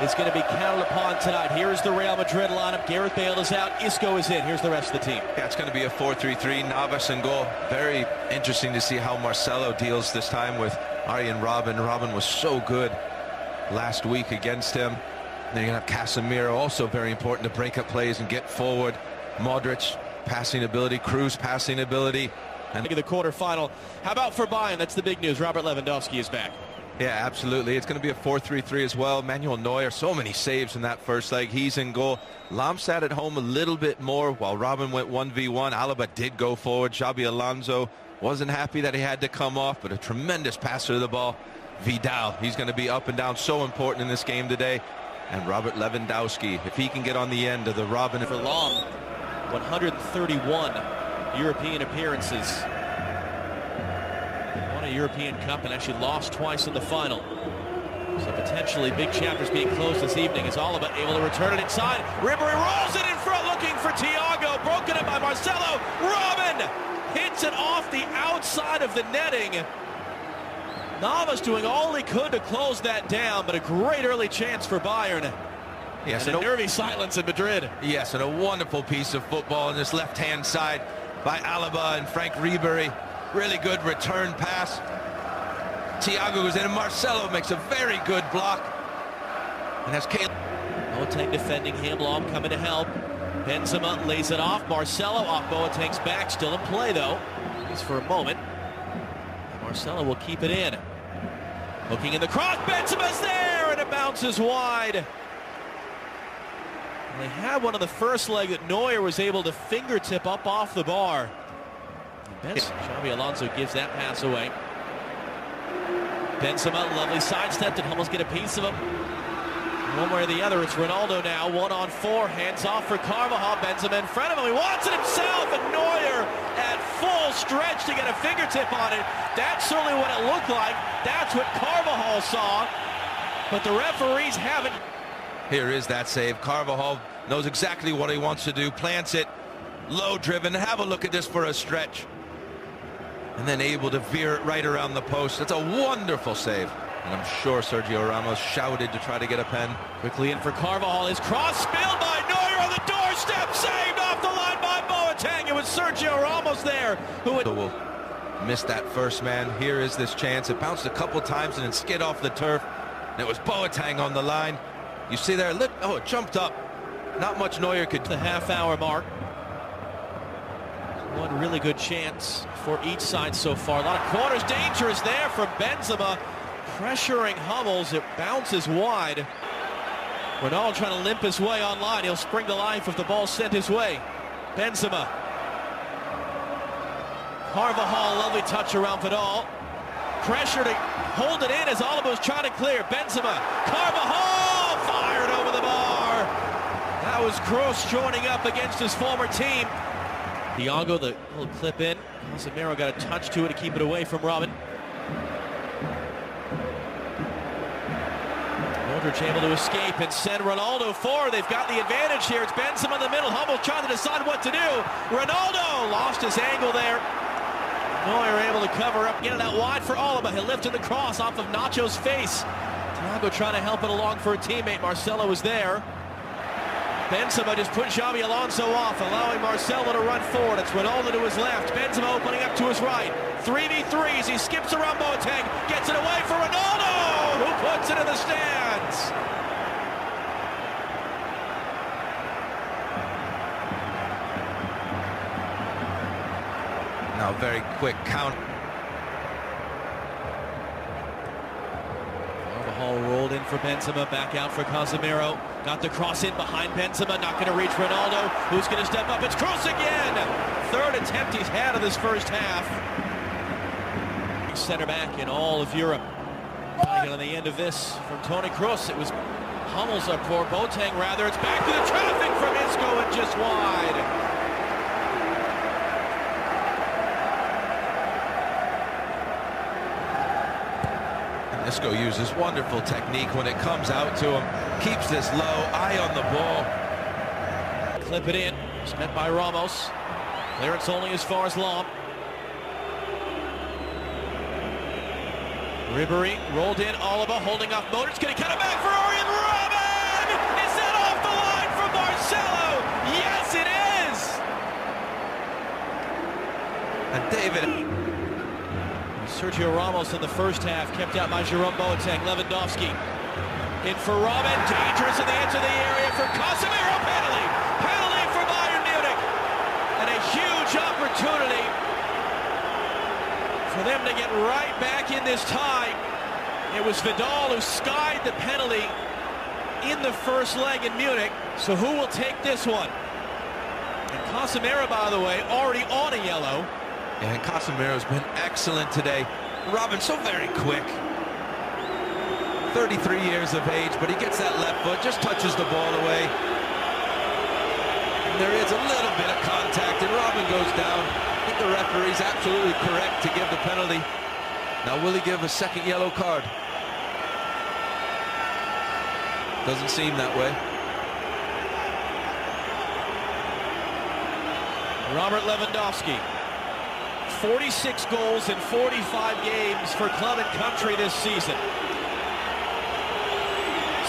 is going to be counted upon tonight. Here is the Real Madrid lineup. Gareth Bale is out. Isco is in. Here's the rest of the team. Yeah, it's going to be a 4-3-3. Navas in goal. Very interesting to see how Marcelo deals this time with Arjen Robben. Robben was so good last week against him. Then you're going to have Casemiro, also very important to break up plays and get forward. Modric, passing ability. Kroos, passing ability. And the quarterfinal. How about for Bayern? That's the big news. Robert Lewandowski is back. Yeah, absolutely. It's going to be a 4-3-3 as well. Manuel Neuer, so many saves in that first leg. He's in goal. Lam sat at home a little bit more while Robben went 1v1. Alaba did go forward. Xabi Alonso wasn't happy that he had to come off, but a tremendous passer to the ball. Vidal, he's going to be up and down, so important in this game today. And Robert Lewandowski, if he can get on the end of the Robben. For long, 131 European appearances. Won a European Cup and actually lost twice in the final. So potentially big chapters being closed this evening. Is Alaba able to return it inside? Ribery rolls it in front looking for Thiago. Broken up by Marcelo. Robben hits it off the outside of the netting. Navas doing all he could to close that down, but a great early chance for Bayern. Yes, and a nervy silence in Madrid. Yes, and a wonderful piece of football on this left-hand side by Alaba and Frank Ribery. Really good return pass. Thiago goes in and Marcelo makes a very good block. And that's Boateng defending him. Lom coming to help. Benzema lays it off. Marcelo off Boateng's back. Still in play though. Just for a moment. And Marcelo will keep it in. Looking in the cross. Benzema's there and it bounces wide. And they had one on the first leg that Neuer was able to fingertip up off the bar. Xabi Alonso gives that pass away. Benzema, lovely sidestep, did almost get a piece of him. One way or the other, it's Ronaldo now, 1-on-4, hands off for Carvajal. Benzema in front of him, he wants it himself, and Neuer at full stretch to get a fingertip on it. That's certainly what it looked like. That's what Carvajal saw, but the referees haven't. Here is that save. Carvajal knows exactly what he wants to do, plants it, low driven. Have a look at this for a stretch. And then able to veer it right around the post. It's a wonderful save. And I'm sure Sergio Ramos shouted to try to get a pen. Quickly in for Carvajal. His cross spilled by Neuer on the doorstep. Saved off the line by Boateng. It was Sergio Ramos there who will miss that first man. Here is this chance. It bounced a couple times and then skid off the turf. And it was Boateng on the line. You see there, oh, it jumped up. Not much Neuer could. The half-hour mark. One really good chance for each side so far. A lot of corners. Dangerous there from Benzema. Pressuring Hummels. It bounces wide. Ronaldo trying to limp his way online. He'll spring to life if the ball's sent his way. Benzema. Carvajal, lovely touch around Vidal. Pressure to hold it in as Alaba trying to clear. Benzema. Carvajal fired over the bar. That was Kroos joining up against his former team. Thiago, the little clip in. Casemiro got a touch to it to keep it away from Robben. Modric able to escape and send Ronaldo forward. They've got the advantage here. It's Benzema in the middle. Hummels trying to decide what to do. Ronaldo lost his angle there. Neuer able to cover up, get it out wide for Alaba. He lifted the cross off of Nacho's face. Thiago trying to help it along for a teammate. Marcelo was there. Benzema just put Xabi Alonso off, allowing Marcelo to run forward. It's Ronaldo to his left. Benzema opening up to his right. 3v3s. He skips around Boateng. Gets it away for Ronaldo, who puts it in the stands. Now very quick count. Carvajal rolled in for Benzema, back out for Casemiro. Got the cross in behind Benzema, not going to reach Ronaldo. Who's going to step up? It's Kroos again! Third attempt he's had of this first half. Center back in all of Europe. Trying to get on the end of this from Toni Kroos. It was Hummels up for Boateng, rather. It's back to the traffic from Isco and just wide. Isco uses wonderful technique when it comes out to him. Keeps this low, eye on the ball. Clip it in. It's met by Ramos. Clearance only as far as Lom. Ribery rolled in. Alaba holding off Modric. Going to cut it back for Arjen Robben! And David. Sergio Ramos in the first half, kept out by Jerome Boateng. Lewandowski in for Robin, dangerous in the edge of the area for Casemiro, penalty for Bayern Munich, and a huge opportunity for them to get right back in this tie. It was Vidal who skied the penalty in the first leg in Munich, so who will take this one? And Casemiro, by the way, already on a yellow. And Casemiro's been excellent today. Robin, so very quick. 33 years of age, but he gets that left foot, just touches the ball away. And there is a little bit of contact, and Robin goes down. I think the referee's absolutely correct to give the penalty. Now, will he give a second yellow card? Doesn't seem that way. Robert Lewandowski. 46 goals in 45 games for club and country this season.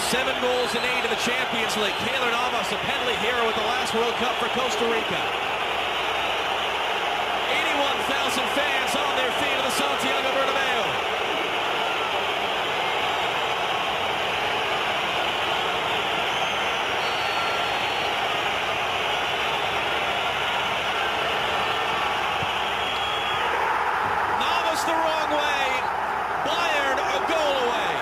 7 goals in 8 in the Champions League. Keylor Navas, a penalty hero with the last World Cup for Costa Rica. 81,000 fans on their feet at the Santiago Bernabeu. The wrong way. Bayern a goal away.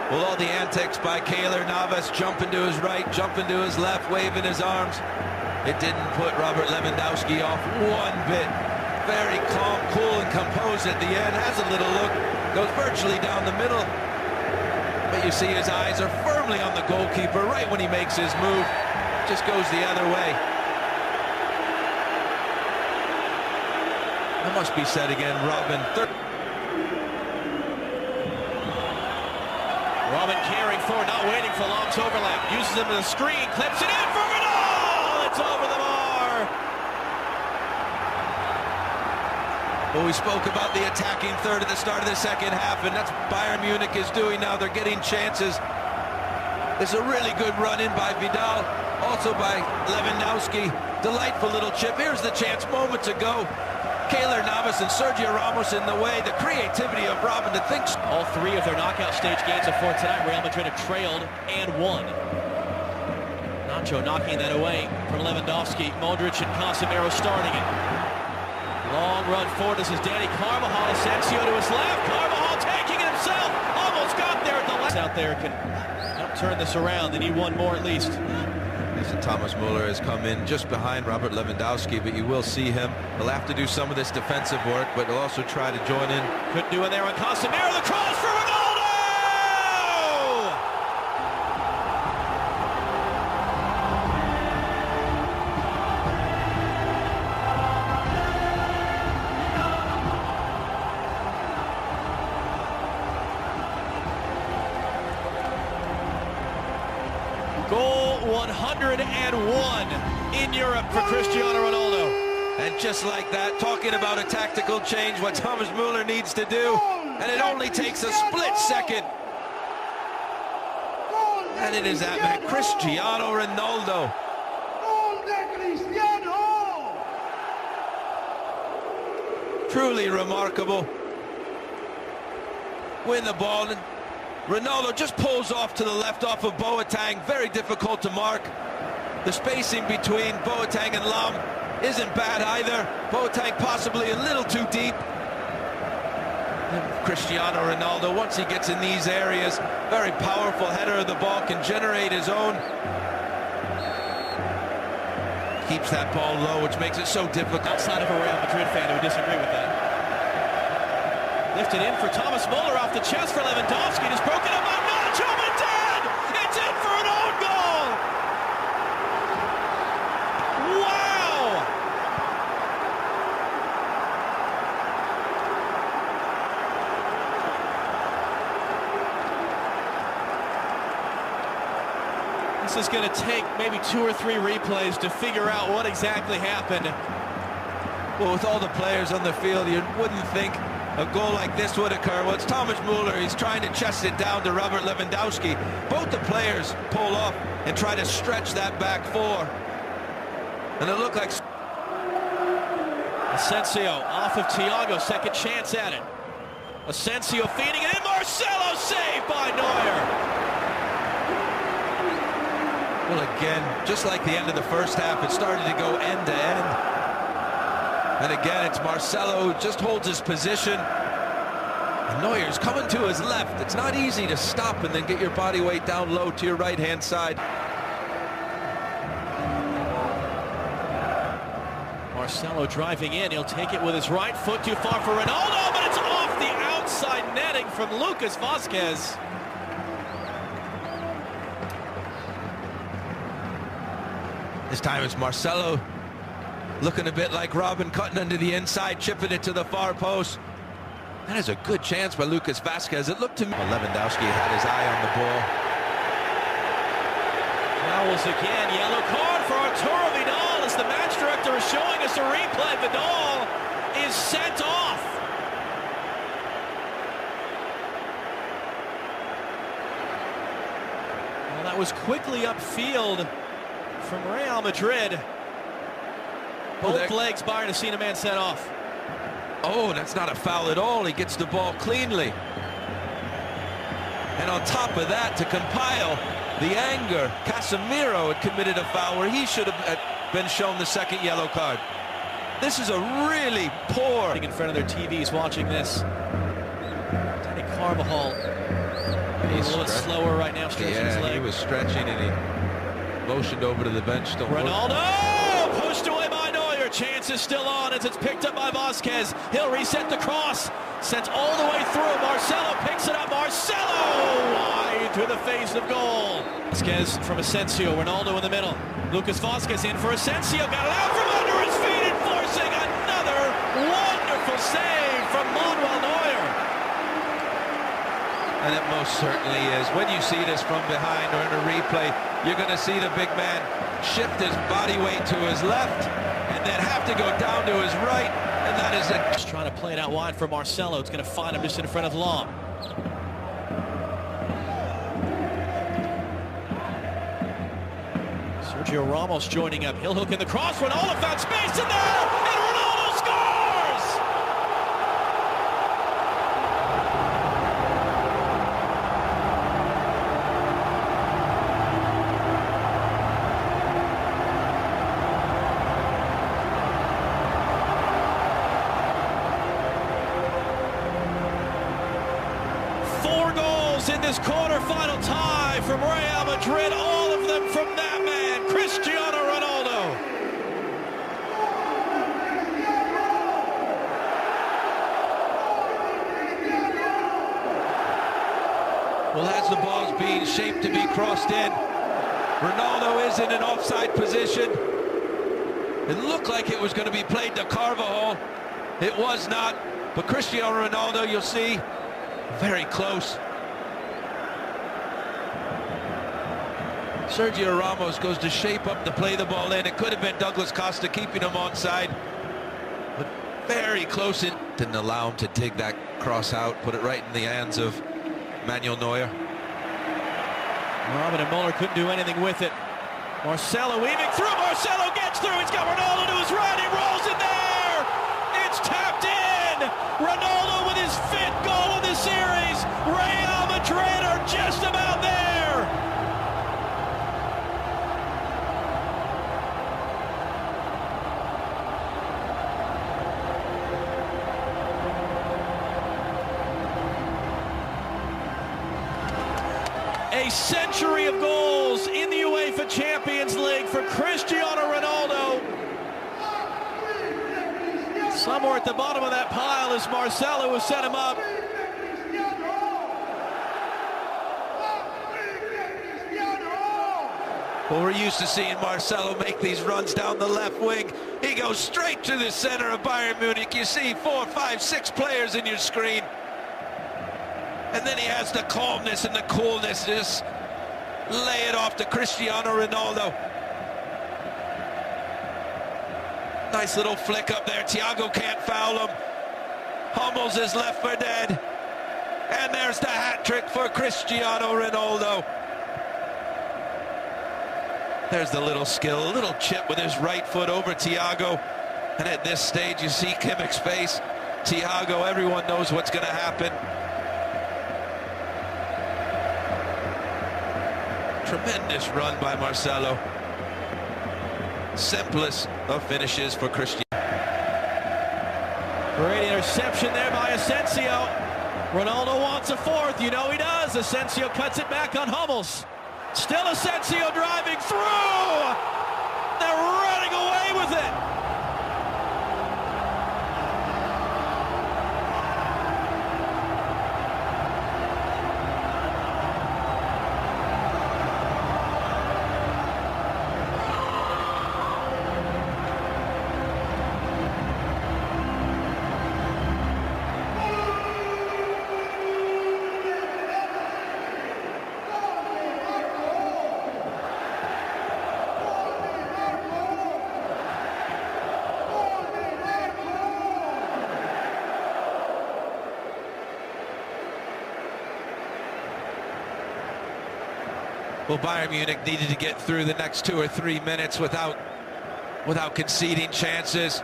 Well, all the antics by Keylor Navas, jumping to his right, jumping to his left, waving his arms. It didn't put Robert Lewandowski off one bit. Very calm, cool, and composed at the end. Has a little look, goes virtually down the middle. But you see his eyes are firmly on the goalkeeper right when he makes his move. Just goes the other way. That must be said again, Robin. Robin carrying forward, not waiting for Lom's overlap. Uses him as a screen, clips it in for Vidal! It's over the bar! Well, we spoke about the attacking third at the start of the second half, and that's what Bayern Munich is doing now. They're getting chances. There's a really good run in by Vidal, also by Lewandowski. Delightful little chip. Here's the chance moments ago. Keylor Navas and Sergio Ramos in the way. The creativity of Robin to think. All 3 of their knockout stage games before tonight, Real Madrid have trailed and won. Nacho knocking that away from Lewandowski. Modric and Casemiro starting it. Long run forward. This is Dani Carvajal. Asensio to his left. Carvajal taking it himself. Almost got there at the left. Out there can help turn this around. They need one more at least. Thomas Muller has come in just behind Robert Lewandowski, but you will see him. He'll have to do some of this defensive work, but he'll also try to join in. Couldn't do it there on Casemiro. The cross for Ronaldo! Goal 101 in Europe for Cristiano Ronaldo. And just like that, talking about a tactical change, what Thomas Muller needs to do, and it only takes a split second. And it is that man, Cristiano Ronaldo. Truly remarkable. Win the ball, and Ronaldo just pulls off to the left off of Boateng. Very difficult to mark. The spacing between Boateng and Lam isn't bad either. Boateng possibly a little too deep. And Cristiano Ronaldo, once he gets in these areas, very powerful header of the ball, can generate his own. Keeps that ball low, which makes it so difficult. Outside of a Real Madrid fan who would disagree with that. Lifted in for Thomas Muller off the chest for Lewandowski. It is broken up by Nacho, but dead! It's in for an own goal! Wow! This is going to take maybe 2 or 3 replays to figure out what exactly happened. Well, with all the players on the field, you wouldn't think a goal like this would occur. Well, it's Thomas Müller. He's trying to chest it down to Robert Lewandowski. Both the players pull up and try to stretch that back four. And it looked like... Asensio off of Thiago, second chance at it. Asensio feeding it in, Marcelo saved by Neuer. Well, again, just like the end of the first half, it started to go end to end. And again, it's Marcelo who just holds his position. And Neuer's coming to his left. It's not easy to stop and then get your body weight down low to your right-hand side. Marcelo driving in. He'll take it with his right foot, too far for Ronaldo, but it's off the outside netting from Lucas Vazquez. This time it's Marcelo looking a bit like Robin, cutting under the inside, chipping it to the far post. That is a good chance by Lucas Vazquez. It looked to me... Lewandowski had his eye on the ball. Fouls again. Yellow card for Arturo Vidal as the match director is showing us a replay. Vidal is sent off. Well, that was quickly upfield from Real Madrid. Both legs, Bayern have seen a man set off. Oh, that's not a foul at all. He gets the ball cleanly. And on top of that, to compile the anger, Casemiro had committed a foul where he should have been shown the second yellow card. This is a really poor... In front of their TVs watching this. Danny Carvajal. He's a little slower right now, stretching his leg. He was stretching and he motioned over to the bench. Ronaldo pushed away by Neuer. Chance is still on as it's picked up by Vazquez. He'll reset the cross. Sent all the way through. Marcelo picks it up. Marcelo wide to the face of goal. Vazquez from Asensio. Ronaldo in the middle. Lucas Vazquez in for Asensio. Got it out from under his feet, enforcing another wonderful save from Manuel Neuer. And it most certainly is. When you see this from behind or in a replay, you're going to see the big man shift his body weight to his left and then have to go down to his right. And that is it. Just trying to play it out wide for Marcelo. It's going to find him just in front of Lam. Sergio Ramos joining up. He'll hook in the cross. Ronaldo found space in there, and Ronaldo scores! In this quarterfinal tie from Real Madrid, all of them from that man, Cristiano Ronaldo. Well, as the ball's being shaped to be crossed in, Ronaldo is in an offside position. It looked like it was going to be played to Carvajal. It was not, but Cristiano Ronaldo, you'll see, very close. Sergio Ramos goes to shape up to play the ball in. It could have been Douglas Costa keeping him onside, but very close in. Didn't allow him to dig that cross out, put it right in the hands of Manuel Neuer. Robin and Muller couldn't do anything with it. Marcelo weaving through. Marcelo gets through. He's got Ronaldo to his right. He rolls in there. It's tapped in. Ronaldo with his 5th goal of the series. Real Madrid are just about there. A century of goals in the UEFA Champions League for Cristiano Ronaldo. Somewhere at the bottom of that pile is Marcelo, who set him up. Well, we're used to seeing Marcelo make these runs down the left wing. He goes straight to the center of Bayern Munich. You see 4, 5, 6 players in your screen. And then he has the calmness and the coolness to just lay it off to Cristiano Ronaldo. Nice little flick up there. Thiago can't foul him. Hummels is left for dead. And there's the hat-trick for Cristiano Ronaldo. There's the little skill, a little chip with his right foot over Thiago. And at this stage, you see Kimmich's face. Thiago, everyone knows what's going to happen. Tremendous run by Marcelo. Simplest of finishes for Cristiano. Great interception there by Asensio. Ronaldo wants a fourth. You know he does. Asensio cuts it back on Hummels. Still Asensio driving through. They're running away with it. Well, Bayern Munich needed to get through the next 2 or 3 minutes without conceding chances.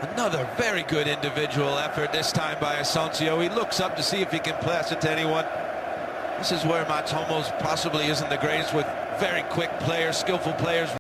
Another very good individual effort, this time by Asensio. He looks up to see if he can pass it to anyone. This is where Mats Hummels possibly isn't the greatest, with very quick players, skillful players.